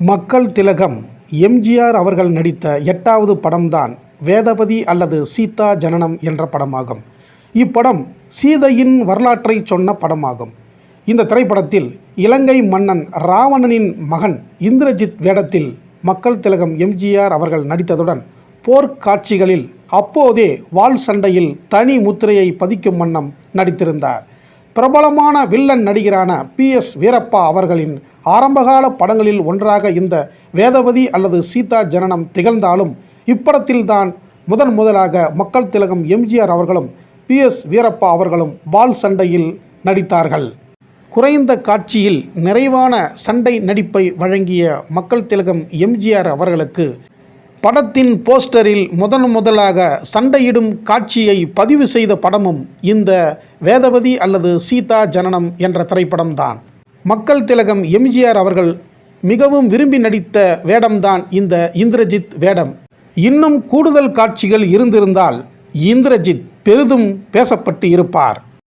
மக்கள் திலகம் எம்ஜிஆர் அவர்கள் நடித்த 8வது படம்தான் வேதவதி அல்லது சீதா ஜனனம் என்ற படமாகும். இப்படம் சீதையின் வரலாற்றை சொன்ன படமாகும். இந்த திரைப்படத்தில் இலங்கை மன்னன் ராவணனின் மகன் இந்திரஜித் வேடத்தில் மக்கள் திலகம் எம்ஜிஆர் அவர்கள் நடித்ததுடன் போர்க்காட்சிகளில் அப்போதே வாள் சண்டையில் தனி முத்திரையை பதிக்கும் வண்ணம் நடித்திருந்தார். பிரபலமான வில்லன் நடிகரான PS வீரப்பா அவர்களின் ஆரம்பகால படங்களில் ஒன்றாக இந்த வேதவதி அல்லது சீதா ஜனனம் திகழ்ந்தாலும் இப்படத்தில்தான் முதலாக மக்கள் திலகம் எம்ஜிஆர் அவர்களும் PS வீரப்பா அவர்களும் வாள் சண்டையில் நடித்தார்கள். குறைந்த காட்சியில் நிறைவான சண்டை நடிப்பை வழங்கிய மக்கள் திலகம் எம்ஜிஆர் அவர்களுக்கு படத்தின் போஸ்டரில் முதலாக சண்டையிடும் காட்சியை பதிவு செய்த படமும் இந்த வேதவதி அல்லது சீதா ஜனனம் என்ற திரைப்படம்தான். மக்கள் திலகம் எம்ஜிஆர் அவர்கள் மிகவும் விரும்பி நடித்த வேடம்தான் இந்த இந்திரஜித் வேடம். இன்னும் கூடுதல் காட்சிகள் இருந்திருந்தால் இந்திரஜித் பெரிதும் பேசப்பட்டு இருப்பார்.